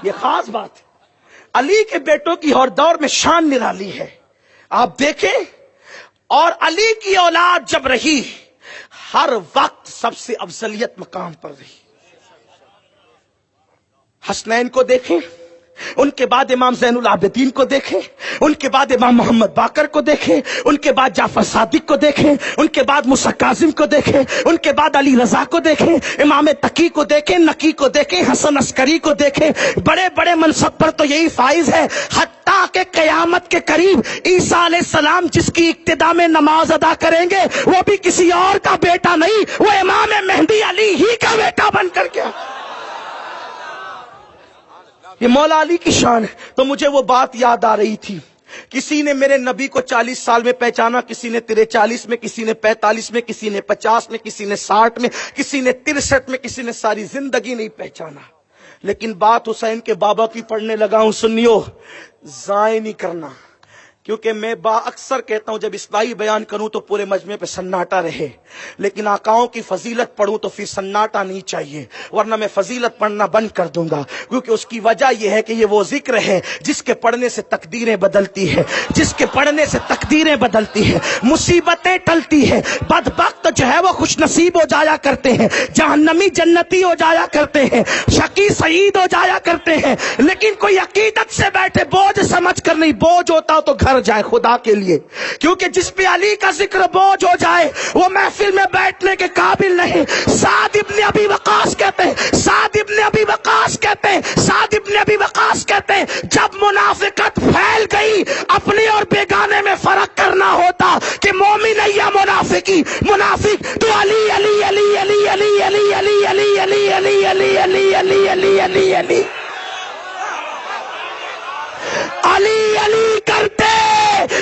یہ خاص بات ہے. علی کے بیٹوں کی اور دور میں شان نرالی ہے. آپ دیکھیں, اور علی کی اولاد جب رہی ہر وقت سب سے افضلیت مقام پر رہی. حسنین کو دیکھیں, ان کے بعد امام زین العابدین کو دیکھیں, ان کے بعد امام محمد باقر کو دیکھیں, ان کے بعد جعفر صادق کو دیکھیں, ان کے بعد موسیٰ کاظم کو دیکھیں, ان کے بعد علی رضا کو دیکھیں, امام تقی کو دیکھیں, نقی کو دیکھیں, حسن عسکری کو دیکھیں. بڑے بڑے منصب پر تو یہی فائز ہے. حتیٰ کہ قیامت کے قریب عیسیٰ علیہ السلام جس کی ابتدا میں نماز ادا کریں گے وہ بھی کسی اور کا بیٹا نہیں, وہ امام مہدی علی ہی کا بیٹا بن کر کے. یہ مولا علی کی شان ہے. تو مجھے وہ بات یاد آ رہی تھی. کسی نے میرے نبی کو 40 سال میں پہچانا, کسی نے 43 میں, کسی نے 45 میں, کسی نے 50 میں, کسی نے 60 میں, کسی نے 63 میں, کسی نے ساری زندگی نہیں پہچانا. لیکن بات حسین کے بابا کی پڑھنے لگا ہوں. سنیو, ضائع نہیں کرنا, کیونکہ میں اکثر کہتا ہوں جب اصلاحی بیان کروں تو پورے مجمع پہ سناٹا رہے, لیکن آقاؤں کی فضیلت پڑھوں تو پھر سناٹا نہیں چاہیے, ورنہ میں فضیلت پڑھنا بند کر دوں گا. کیونکہ اس کی وجہ یہ ہے کہ یہ وہ ذکر ہے جس کے پڑھنے سے تقدیریں بدلتی ہے, جس کے پڑھنے سے تقدیریں بدلتی ہے, مصیبتیں ٹلتی ہے. بدبخت جو ہے وہ خوش نصیب ہو جایا کرتے ہیں, جہنمی جنتی ہو جایا کرتے ہیں, شقی سعید ہو جایا کرتے ہیں. لیکن کوئی عقیدت سے بیٹھے, بوجھ سمجھ کر نہیں. بوجھ ہوتا تو گھر جائے خدا کے لیے, کیونکہ جس پہ علی کا ذکر بوجھ ہو جائے وہ محفل میں بیٹھنے کے قابل نہیں. سعد ابن ابی وقاص کہتے ہیں, سعد ابن ابی وقاص کہتے ہیں, سعد ابن ابی وقاص کہتے ہیں, جب منافقت پھیل گئی اپنے اور بیگانے میں فرق کرنا ہوتا کہ مومن ہے یا منافقی. منافق تو علی علی علی علی علی علی علی علی علی علی علی علی علی علی علی علی علی علی کرتے.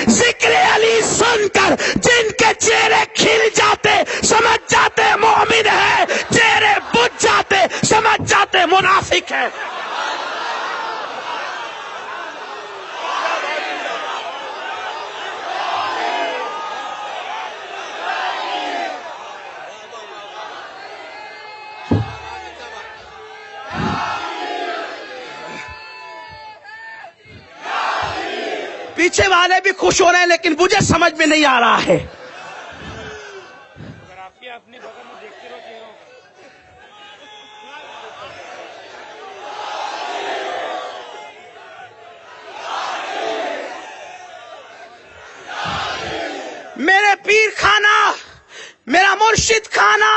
ذکر علی سن کر جن کے چہرے کھل جاتے سمجھ جاتے مومن ہے, چہرے بجھ جاتے سمجھ جاتے منافق ہے. پیچھے والے بھی خوش ہو رہے ہیں لیکن مجھے سمجھ میں نہیں آ رہا ہے. میرے پیر خانہ, میرا مرشد خانہ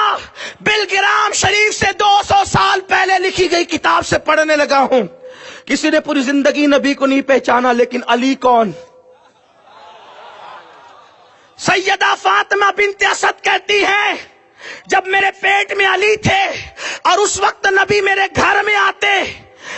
بلگرام شریف سے 200 سال پہلے لکھی گئی کتاب سے پڑھنے لگا ہوں. کسی نے پوری زندگی نبی کو نہیں پہچانا, لیکن علی کون؟ سیدہ فاطمہ بنت اسد کہتی ہے جب میرے پیٹ میں علی تھے اور اس وقت نبی میرے گھر میں آتے,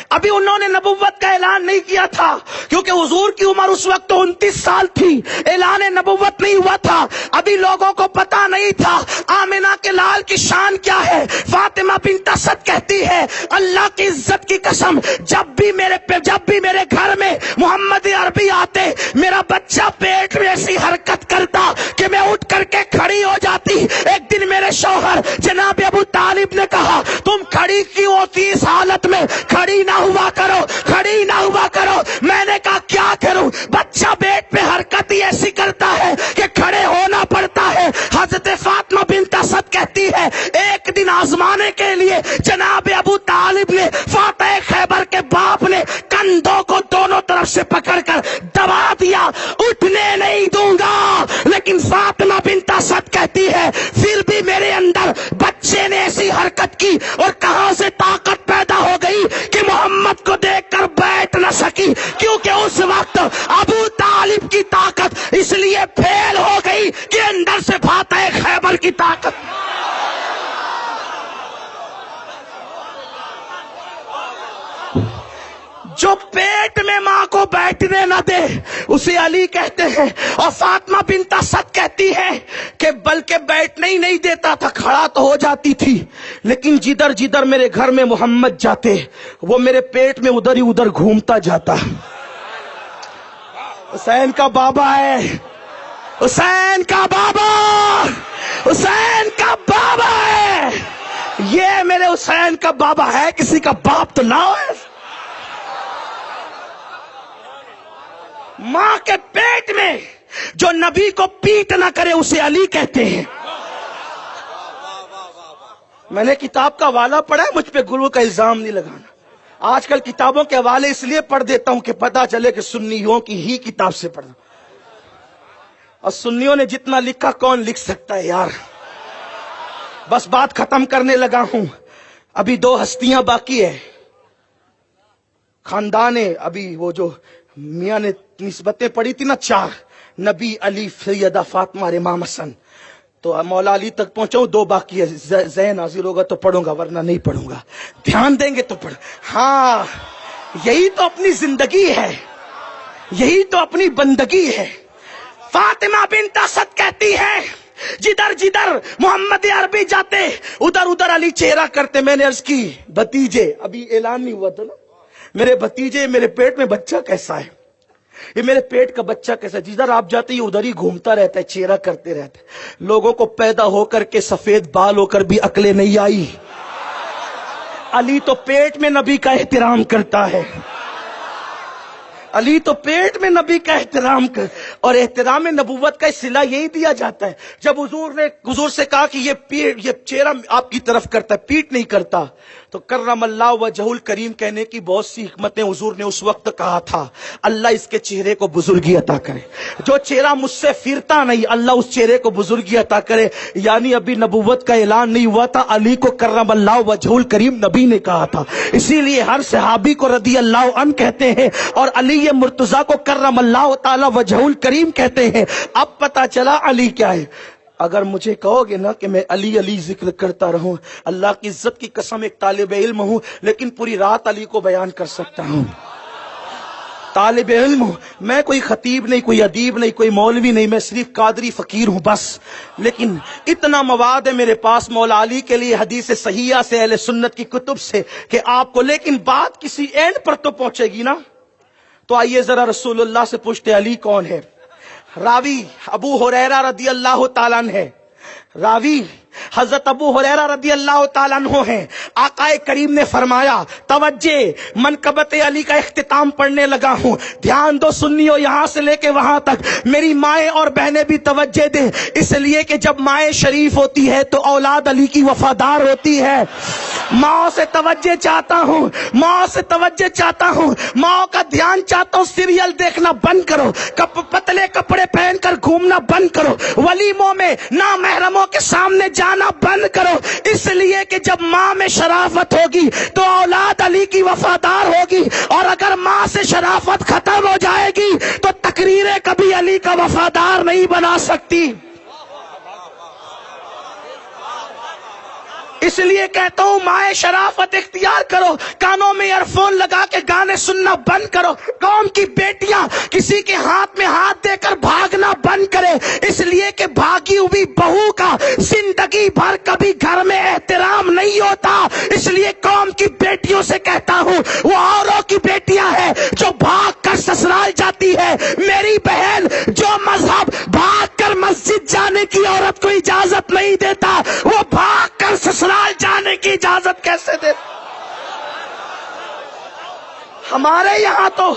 ابھی انہوں نے نبوت کا اعلان نہیں کیا تھا کیونکہ حضور کی عمر اس وقت 29 سال تھی, اعلان نبوت نہیں ہوا تھا, ابھی لوگوں کو پتا نہیں تھا آمنہ کے لال کی شان کیا ہے. فاطمہ بنت اسد کہتی ہے اللہ کی عزت کی قسم جب بھی میرے گھر میں محمد عربی آتے میرا بچہ پیٹ میں ایسی حرکت کرتا کہ میں اٹھ کر کے کھڑی ہو جاتی. ایک دن میرے شوہر جناب ابو طالب نے کہا تم کھڑی کیوں ہوتی اس حالت میں, کھڑی نہ ہوا کرو, کھڑی نہ ہوا کرو. میں نے کہا کیا کروں, بچہ پیٹ میں حرکت ہی ایسی کرتا ہے کہ کھڑے ہونا پڑتا ہے. حضرت فاطمہ بنت اسد کہتی ہے ایک دن آزمانے کے لیے جناب ابو طالب نے فاتح خیبر کے باپ نے کندھوں کو دونوں طرف سے پکڑ کر دبا دیا, اٹھنے نہیں دوں گا. لیکن فاطمہ بنت اسد کہتی ہے پھر بھی میرے اندر بچے نے ایسی حرکت کی اور کہاں سے طاقت پیدا ہو گئی کہ محمد کو دیکھ کر بیٹھ نہ سکی, کیونکہ اس وقت ابو طالب کی طاقت اس لیے پھیل ہو گئی کہ اندر سے فاتح خیبر کی طاقت. جو پیٹ میں ماں کو بیٹھنے نہ دے اسے علی کہتے ہیں. اور فاطمہ بنت اسد کہتی ہے کہ بلکہ بیٹھنے ہی نہیں دیتا تھا, کھڑا تو ہو جاتی تھی لیکن جدھر جدھر میرے گھر میں محمد جاتے وہ میرے پیٹ میں ادھر ہی ادھر گھومتا جاتا. حسین کا بابا ہے, حسین کا بابا, حسین کا بابا ہے. یہ میرے حسین کا بابا ہے, کسی کا باپ تو نہ ہے. ماں کے پیٹ میں جو نبی کو پیٹ نہ کرے اسے علی کہتے ہیں. میں نے کتاب کا حوالہ پڑھا ہے, مجھ پہ گرو کا الزام نہیں لگانا. آج کل کتابوں کے حوالے اس لیے پڑھ دیتا ہوں کہ پتا چلے کہ سنیوں کی ہی کتاب سے پڑھنا. اور سنیوں نے جتنا لکھا کون لکھ سکتا ہے یار. بس بات ختم کرنے لگا ہوں. ابھی 2 ہستیاں باقی ہے. خاندان ابھی وہ جو میاں نے نسبتیں پڑھی تھی نا 4, نبی, علی, سیدہ فاطمہ, امام حسن. تو مولا علی تک پہنچاؤں, 2 باقی ہے. ذہن حاضر ہوگا تو پڑھوں گا, ورنہ نہیں پڑھوں گا. دھیان دیں گے تو پڑھ. ہاں, یہی تو اپنی زندگی ہے, یہی تو اپنی بندگی ہے. فاطمہ بنت اسد کہتی ہے جدھر جدھر محمد عربی جاتے ادھر ادھر علی چہرہ کرتے. میں نے عرض کی بھتیجے, ابھی اعلان نہیں ہوا تھا نا, میرے بھتیجے میرے پیٹ میں بچہ کیسا ہے, یہ میرے پیٹ کا بچہ کیسا ہے. جدھر آپ جاتے یہ ادھر ہی گھومتا رہتا ہے, چہرہ کرتے رہتے. لوگوں کو پیدا ہو کر کے سفید بال ہو کر بھی عقلیں نہیں آئی. علی تو پیٹ میں نبی کا احترام کرتا ہے. علی تو پیٹ میں نبی کا احترام کر, اور احترام نبوت کا صلہ یہی دیا جاتا ہے. جب حضور سے کہا کہ یہ چہرہ آپ کی طرف کرتا ہے, پیٹ نہیں کرتا, تو کرم اللہ وجہ الکریم کہنے کی بہت سی حکمتیں حضور نے اس وقت کہا تھا. اللہ اس کے چہرے کو بزرگی عطا کرے. جو چہرہ مجھ سے پھرتا نہیں, اللہ اس چہرے کو بزرگی عطا کرے. یعنی ابھی نبوت کا اعلان نہیں ہوا تھا, علی کو کرم اللہ وجہ الکریم نبی نے کہا تھا. اسی لیے ہر صحابی کو رضی اللہ عنہ کہتے ہیں, اور علی مرتضیٰ کو کرم اللہ تعالی وجہ الکریم کہتے ہیں. اب پتا چلا علی کیا ہے. اگر مجھے کہو گے نا کہ میں علی علی ذکر کرتا رہوں, اللہ کی عزت کی قسم ایک طالب علم ہوں, لیکن پوری رات علی کو بیان کر سکتا ہوں. طالب علم ہوں میں, کوئی خطیب نہیں, کوئی ادیب نہیں, کوئی مولوی نہیں, میں صرف قادری فقیر ہوں بس. لیکن اتنا مواد ہے میرے پاس مولا علی کے لیے حدیث صحیحہ سے, اہل سنت کی کتب سے, کہ آپ کو, لیکن بات کسی اینڈ پر تو پہنچے گی نا. تو آئیے ذرا رسول اللہ سے پوچھتے علی کون ہے. راوی ابو ہریرہ رضی اللہ تعالیٰ عنہ ہے. راوی حضرت ابو ہریرہ رضی اللہ تعالیٰ عنہ ہیں. آقا کریم نے فرمایا, توجہ, منقبت علی کا اختتام پڑھنے لگا ہوں, دھیان دو سنیو, یہاں سے لے کے وہاں تک. میری مائیں اور بہنیں بھی توجہ دیں, اس لیے کہ جب مائیں شریف ہوتی ہے تو اولاد علی کی وفادار ہوتی ہے. ماں سے توجہ چاہتا ہوں, ماں سے توجہ چاہتا ہوں, ماں کا دھیان چاہتا ہوں. سیریل دیکھنا بند کرو, پتلے کپڑے پہن کر گھومنا بند کرو, ولیموں میں نامحرموں کے سامنے جانا بند کرو. اس لیے کہ جب ماں میں شرافت ہوگی تو اولاد علی کی وفادار ہوگی, اور اگر ماں سے شرافت ختم ہو جائے گی تو تقریریں کبھی علی کا وفادار نہیں بنا سکتی. اس لیے کہتا ہوں مائیں شرافت اختیار کرو, کانوں میں ایئر فون لگا کے گانے سننا بند کرو. قوم کی بیٹیاں کسی کے ہاتھ میں ہاتھ دے کر بھاگنا بند کرے, اس لیے کہ بھاگی ہوئی بہو کا زندگی بھر کبھی گھر میں احترام نہیں ہوتا. اس لیے قوم کی بیٹیوں سے کہتا ہوں, وہ اوروں کی بیٹیاں ہیں جو بھاگ کر سسرال جاتی ہے. میری بہن, جو مذہب بھاگ کر مسجد جانے کی عورت کو اجازت نہیں دیتا, وہ بھاگ کر سسرال جانے کی اجازت کیسے دے. ہمارے یہاں تو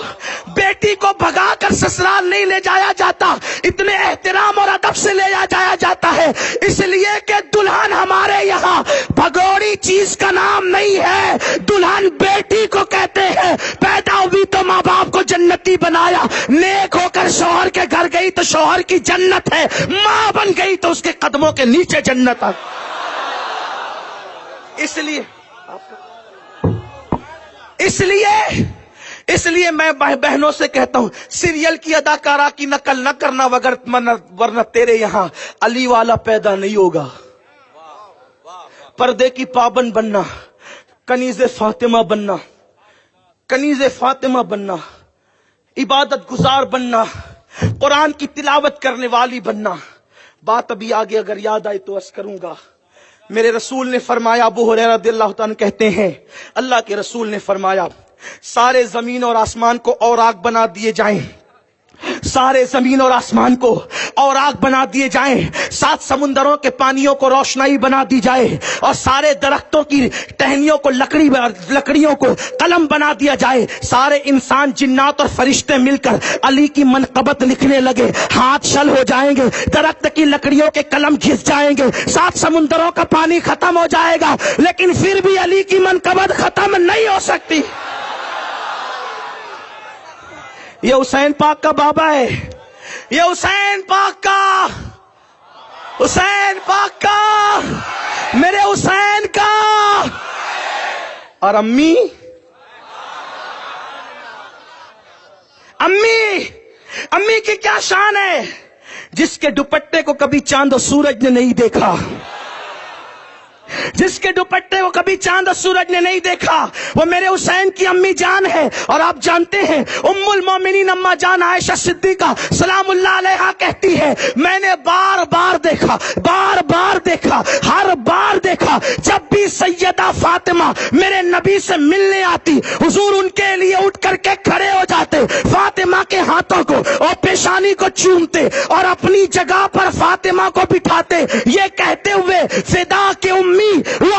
بیٹی کو بھگا کر سسرال نہیں لے جایا جاتا, اتنے احترام اور ادب سے لے جایا جاتا ہے. اس لیے کہ دلہن ہمارے یہاں بھگوڑی چیز کا نام نہیں ہے, دلہن بیٹی کو کہتے ہیں. پیدا ہوئی تو ماں باپ کو جنتی بنایا, نیک ہو کر شوہر کے گھر گئی تو شوہر کی جنت ہے, ماں بن گئی تو اس کے قدموں کے نیچے جنت ہے. اس لیے میں بہنوں سے کہتا ہوں, سیریل کی اداکارہ کی نقل نہ کرنا, ورنہ تیرے یہاں علی والا پیدا نہیں ہوگا. پردے کی پابند بننا, کنیز فاطمہ بننا, کنیز فاطمہ بننا, عبادت گزار بننا, قرآن کی تلاوت کرنے والی بننا. بات ابھی آگے اگر یاد آئی تو عرض کروں گا. میرے رسول نے فرمایا, ابو ہریرہ رضی اللہ تعالیٰ کہتے ہیں, اللہ کے رسول نے فرمایا, سارے زمین اور آسمان کو اوراق بنا دیے جائیں, سارے زمین اور آسمان کو اور آگ بنا دیے جائیں, 7 سمندروں کے پانیوں کو روشنائی بنا دی جائے, اور سارے درختوں کی ٹہنیوں کو لکڑیوں کو قلم بنا دیا جائے, سارے انسان جنات اور فرشتے مل کر علی کی منقبت لکھنے لگے, ہاتھ شل ہو جائیں گے, درخت کی لکڑیوں کے قلم گھس جائیں گے, 7 سمندروں کا پانی ختم ہو جائے گا, لیکن پھر بھی علی کی منقبت ختم نہیں ہو سکتی. یہ حسین پاک کا بابا ہے, یہ حسین پاک کا, حسین پاک کا, میرے حسین کا. اور امی کی کیا شان ہے, جس کے دوپٹے کو کبھی چاند و سورج نے نہیں دیکھا, جس کے دوپٹے کو کبھی چاند اور سورج نے نہیں دیکھا, وہ میرے حسین کی امی جان ہے. اور آپ جانتے ہیں ام المومنین اما جان عائشہ صدیقہ سلام اللہ علیہا کہتی ہے, میں نے بار بار دیکھا, ہر بار دیکھا, جب بھی سیدہ فاطمہ میرے نبی سے ملنے آتی, حضور ان کے لیے اٹھ کر کے کھڑے ہو جاتے, فاطمہ کے ہاتھوں کو اور پیشانی کو چومتے اور اپنی جگہ پر فاطمہ کو بٹھاتے, یہ کہتے ہوئے فدا کے امی وہ